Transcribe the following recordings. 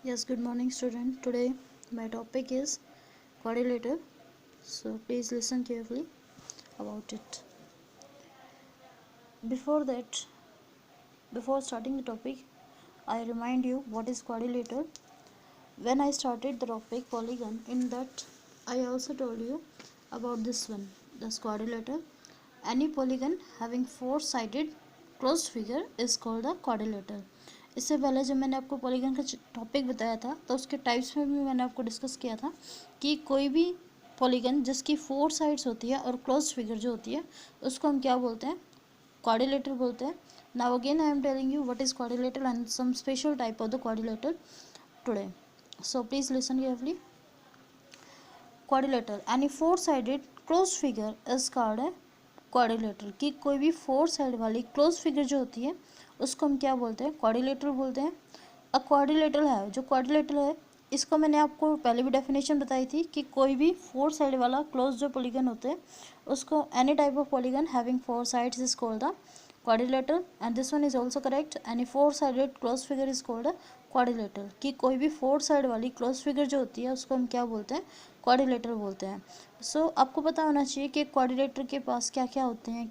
Yes, good morning, student. Today my topic is quadrilateral. So please listen carefully about it. Before that, before starting the topic, I remind you what is quadrilateral. When I started the topic polygon, in that I also told you about this one, the quadrilateral. Any polygon having four-sided closed figure is called a quadrilateral. इससे पहले जब मैंने आपको polygon का topic बताया था तो उसके टाइप्स में भी मैंने आपको डिस्कस किया था कि कोई भी पॉलीगन जिसकी फोर साइड्स होती है और क्लोज फिगर जो होती है उसको हम क्या बोलते हैं, क्वाड्रिलेटरल बोलते हैं. Now again I am telling you what is quadrilateral and some special type of the quadrilateral today. So please listen carefully. Quadrilateral any four sided close figure is called है क्वाड्रिलेटरल. कि कोई भी four side वाली close figure जो होती है उसको हम क्या बोलते हैं, क्वाड्रिलेटरल बोलते हैं. अ क्वाड्रिलेटरल है, जो क्वाड्रिलेटरल है इसको मैंने आपको पहले भी डेफिनेशन बताई थी कि कोई भी फोर साइड वाला क्लोज जो पॉलीगन होते हैं उसको any type of polygon having four sides is called the quadrilateral. And this one is also correct. Any four sided closed figure is called a quadrilateral. कि कोई भी फोर साइड वाली close figure जो होती है उसको हम क्या बोलते हैं, क्वाड्रिलेटरल बोलते हैं. सो आपको पता होना चाहिए कि क्वाड्रिलेटर के पास क्या क्या होते हैं,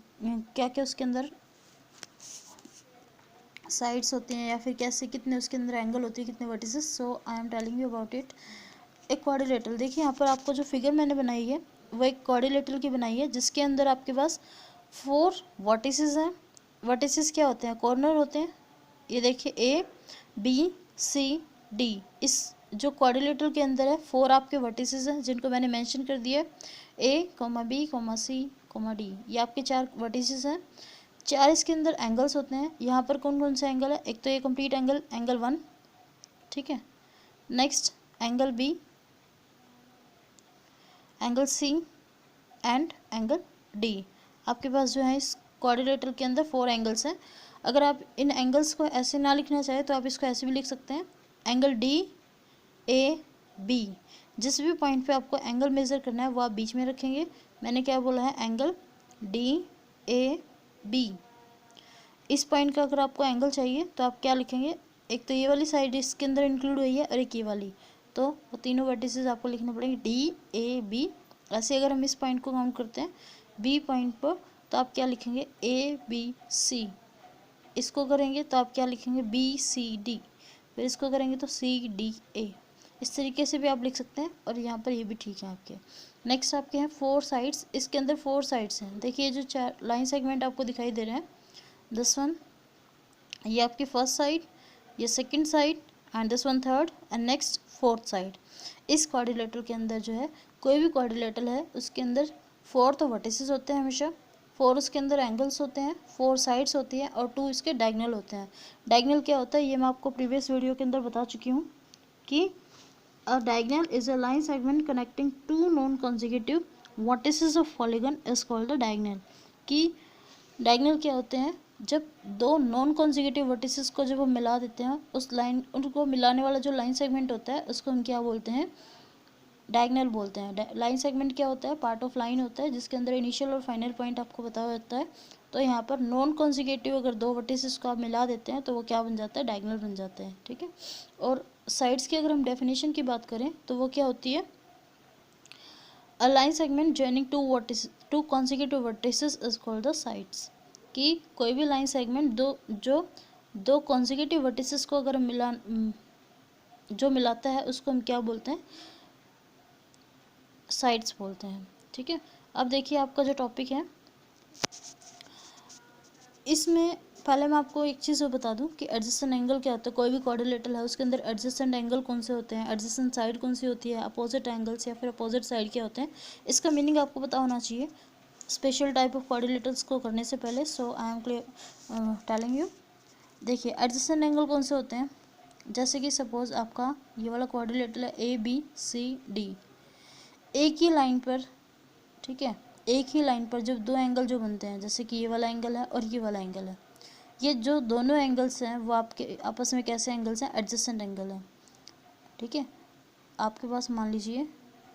क्या क्या उसके अंदर साइड्स होते हैं या फिर कैसे कितने उसके अंदर एंगल होती है, कितने vertices. So I am telling you about it. एक क्वाड्रिलेटरल, देखिए यहाँ पर आपको जो फिगर मैंने बनाई है वो एक क्वाड्रिलेटरल की बनाई है जिसके अंदर आपके पास फोर वर्टिसेस हैं. वर्टिसेस क्या होते हैं, कॉर्नर होते हैं. ये देखिए ए बी सी डी. इस जो क्वाड्रिलेटरल के अंदर है फोर आपके वर्टिसेस हैं जिनको मैंने मेंशन कर दिया. A comma B comma C comma D, ये आपके चार वर्टिसेस हैं. चार इसके अंदर एंगल्स होते हैं. यहाँ पर कौन कौन से एंगल है, एक तो ये कंप्लीट एंगल, एंगल 1, ठीक है. Next angle B, angle C and angle D. आपके पास जो है इस क्वाड्रिलेटरल के अंदर फोर एंगल्स हैं. अगर आप इन एंगल्स को ऐसे ना लिखना चाहें तो आप इसको ऐसे भी लिख सकते हैं, एंगल डी ए बी. जिस भी पॉइंट पे आपको एंगल मेज़र करना है वो आप बीच में रखेंगे. मैंने क्या बोला है, एंगल डी ए बी. इस पॉइंट का अगर आपको एंगल चाहिए तो आप क्या लिखेंगे, एक तो ये वाली साइड इसके अंदर इंक्लूड हुई है और एक ये वाली, तो वो तीनों वर्टिसेस आपको लिखने पड़ेंगे डी ए बी. ऐसे अगर हम इस पॉइंट को काउंट करते हैं बी पॉइंट पर तो आप क्या लिखेंगे, ए बी सी. इसको करेंगे तो आप क्या लिखेंगे, बी सी डी. फिर इसको करेंगे तो सी डी ए. इस तरीके से भी आप लिख सकते हैं और यहाँ पर ये भी ठीक है आपके. नेक्स्ट आपके हैं फोर साइड्स. इसके अंदर फोर साइड्स हैं. देखिए जो चार लाइन सेगमेंट आपको दिखाई दे रहे हैं, दिस वन, ये आपकी फर्स्ट साइड, ये second side and this one third and next fourth side. इस क्वाड्रिलेटरल के अंदर जो है कोई भी क्वाड्रिलेटरल है उसके अंदर फोर तो वर्टिसेस होते हैं हमेशा, फोर उसके अंदर एंगल्स होते हैं, फोर साइड्स होती हैं और टू इसके डायगोनल होते हैं. डायगोनल क्या होता है ये मैं आपको प्रीवियस वीडियो के अंदर बता चुकी हूँ कि a diagonal is a line segment connecting two non consecutive vertices of polygon is called the diagonal. कि डायगोनल क्या होते हैं, जब दो नॉन कॉन्जिक्यूटिव वर्टिसेस को जब हम मिला देते हैं उस लाइन, उनको मिलाने वाला जो लाइन सेगमेंट होता है उसको हम क्या बोलते हैं, डायगोनल बोलते हैं. लाइन सेगमेंट क्या होता है, पार्ट ऑफ लाइन होता है जिसके अंदर इनिशियल और फाइनल पॉइंट आपको बताया जाता है. तो यहाँ पर नॉन कॉन्जिक्यूटिव अगर दो वर्टिसेस को आप मिला देते हैं तो वो क्या बन जाता है, डायगोनल बन जाते हैं, ठीक है. और साइड्स की अगर हम डेफिनेशन की बात करें तो वो क्या होती है, अ line segment joining two consecutive vertices is called the sides. कि कोई भी लाइन सेगमेंट दो कॉन्जिक्यूटिव वर्टिसेस को अगर जो मिलाता है उसको हम क्या बोलते हैं, साइड्स बोलते हैं, ठीक है. अब देखिए आपका जो टॉपिक है इसमें पहले मैं आपको एक चीज़ बता दूं कि एडजेसेंट एंगल क्या होता है. कोई भी क्वाड्रिलेटरल है उसके अंदर एडजेसेंट एंगल कौन से होते हैं, एडजेसेंट साइड कौन सी होती है, अपोजिट एंगल्स या फिर अपोजिट साइड क्या होते हैं, इसका मीनिंग आपको पता होना चाहिए स्पेशल टाइप ऑफ क्वाड्रिलेटरल्स को करने से पहले. So I am clear telling you. देखिए एडजेसेंट एंगल कौन से होते हैं, जैसे कि सपोज आपका ये वाला क्वाड्रिलेटरल है ए बी सी डी, एक ही लाइन पर, ठीक है, एक ही लाइन पर जब दो एंगल जो बनते हैं, जैसे कि ये वाला एंगल है और ये वाला एंगल है, ये जो दोनों एंगल्स हैं वो आपके आपस में कैसे एंगल्स हैं, एडजेसेंट एंगल है, ठीक है. आपके पास मान लीजिए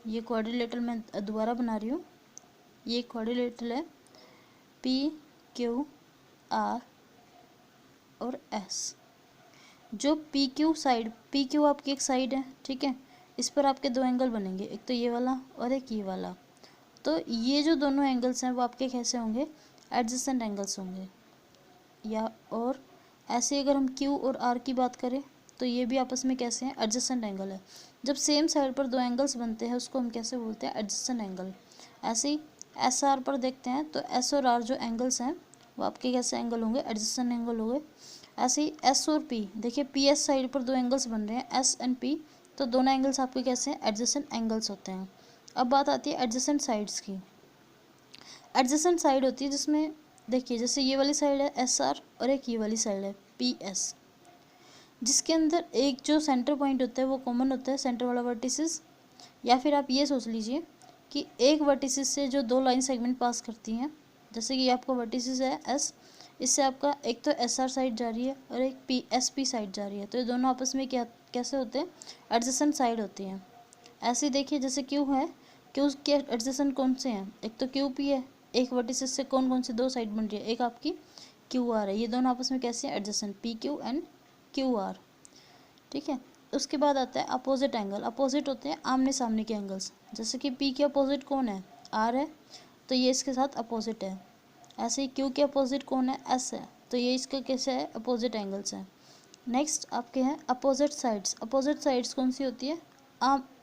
ये क्वाड्रिलेटरल मैं दोबारा बना रही हूँ, ये क्वाड्रिलेटरल है पी क्यू आर और एस. जो P Q side, P Q आपकी एक साइड है, ठीक है, इस पर आपके दो एंगल बनेंगे, एक तो ये वाला और एक ये वाला। तो ये जो दोनों एंगल्स हैं वो आपके कैसे होंगे, एडजेसेंट एंगल्स होंगे। या और ऐसे अगर हम क्यू और आर की बात करें तो ये भी आपस में कैसे हैं, एडजेसेंट एंगल है। जब सेम साइड पर दो एंगल्स बनते हैं उसको हम कैसे बोलते हैं, एडजेसेंट एंगल। ऐसे ही एस आर पर देखते हैं तो एस और आर जो एंगल्स हैं वो आपके कैसे एंगल होंगे, एडजेसेंट एंगल होंगे। ऐसे ही एस और पी, देखिए पी एस साइड पर दो एंगल्स बन रहे हैं एस एंड पी, तो दोनों एंगल्स आपके कैसे हैं, एडजेसेंट एंगल्स होते हैं। अब बात आती है एडजेसेंट साइड्स की। एडजेसेंट साइड होती है जिसमें देखिए जैसे ये वाली साइड है एस आर और एक ये वाली साइड है पी एस, जिसके अंदर एक जो सेंटर पॉइंट होता है वो कॉमन होता है, सेंटर वाला वर्टिसेस। या फिर आप ये सोच लीजिए कि एक वर्टिसेस से जो दो लाइन सेगमेंट पास करती हैं, जैसे कि ये आपका वर्टिसेस है एस, इससे आपका एक तो एस आर साइड जा रही है और एक पी एस पी साइड जा रही है, तो ये दोनों आपस में क्या कैसे होते हैं, एडजेसेंट साइड होती हैं। ऐसे देखिए जैसे क्यू है, क्यू के एडजेसेंट कौन से हैं, एक तो क्यू पी है, एक वर्टिसेस से कौन कौन सी दो साइड बन रही है, एक आपकी क्यू आर है, ये दोनों आपस में कैसे हैं, adjacent, P Q and Q R, ठीक है। उसके बाद आता है अपोजिट एंगल। अपोजिट होते हैं आमने सामने के एंगल्स, जैसे कि पी के अपोजिट कौन है, आर है, तो ये इसके साथ अपोजिट है। ऐसे ही क्यू के अपोजिट कौन है, एस है, तो ये इसका कैसे है, अपोजिट एंगल्स हैं। नेक्स्ट आपके हैं अपोजिट साइड्स। अपोजिट साइड्स कौन सी होती है,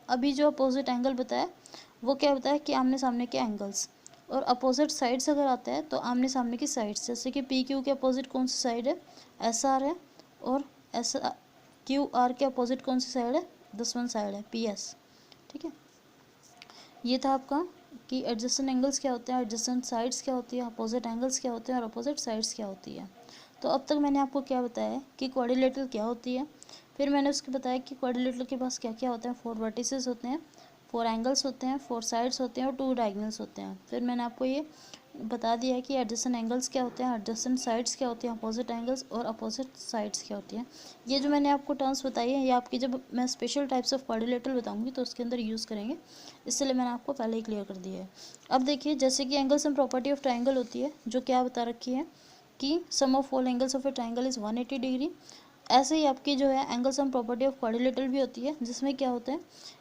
अभी जो अपोजिट एंगल बताया वो क्या बताया कि आमने सामने के एंगल्स, और अपोजिट साइड्स अगर आता है तो आमने सामने की साइड्स, जैसे कि पी क्यू के अपोजिट कौन सी साइड है, एस आर है, और एस क्यू आर के अपोजिट कौन सी साइड है, दुश्मन साइड है, पी एस, ठीक है। ये था आपका कि एडजेसेंट एंगल्स क्या होते हैं, एडजेसेंट साइड्स क्या होती है, अपोजिट एंगल्स क्या होते हैं और अपोजिट साइड्स क्या होती है। तो अब तक मैंने आपको क्या बताया कि क्वाड्रिलेटरल क्या होती है, फिर मैंने उसको बताया कि क्वाड्रिलेटरल के पास क्या क्या होते हैं, 4 वर्टिसेस होते हैं, 4 एंगल्स होते हैं, 4 साइड्स होते हैं और 2 डायगोनल्स होते हैं। फिर मैंने आपको ये बता दिया है कि एडजेसेंट एंगल्स क्या होते हैं, एडजेसेंट साइड्स क्या होती हैं, अपोजिट एंगल्स और अपोजिट साइड्स क्या होती हैं। ये जो मैंने आपको टर्म्स बताई है ये आपकी जब मैं स्पेशल टाइप्स ऑफ क्वाड्रिलेटरल बताऊंगी तो उसके अंदर यूज़ करेंगे, इसलिए मैंने आपको पहले ही क्लियर कर दिया है। अब देखिए जैसे कि angles and property of triangle होती है, जो क्या बता रखी है कि sum of all angles of a triangle is 180 degree. ऐसे ही आपकी जो है angle sum property of quadrilateral भी होती है, जिसमें क्या होता है,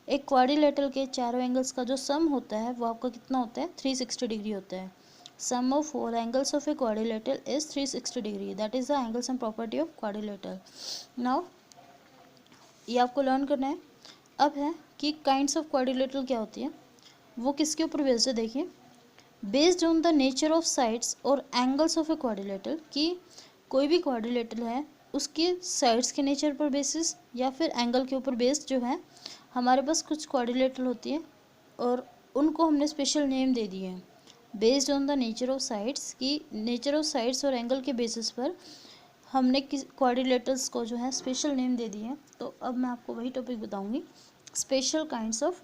एक क्वाड्रिलेटरल के चारों एंगल्स का जो सम होता है वो आपका कितना होता है, 360 डिग्री होता है। Sum of four angles of a quadrilateral is 360 degree, that is the angle sum property of quadrilateral. Now ये आपको लर्न करना है। अब है कि काइंड्स ऑफ क्वाड्रिलेटरल क्या होती है, वो किसके ऊपर बेस्ड है, देखिए based on the nature of sides और एंगल्स ऑफ ए क्वाड्रिलेटरल, कि कोई भी क्वाड्रिलेटरल है उसके साइड्स के नेचर पर बेसिस या फिर एंगल के ऊपर बेस्ड जो है, हमारे पास कुछ क्वाड्रिलेटरल होती है और उनको हमने स्पेशल नेम दे दिए हैं based on the nature of sides, की नेचर ऑफ साइड्स और एंगल के बेसिस पर हमने किस क्वाड्रिलेटरल्स को जो है स्पेशल नेम दे दिए हैं। तो अब मैं आपको वही टॉपिक बताऊंगी, स्पेशल काइंड्स ऑफ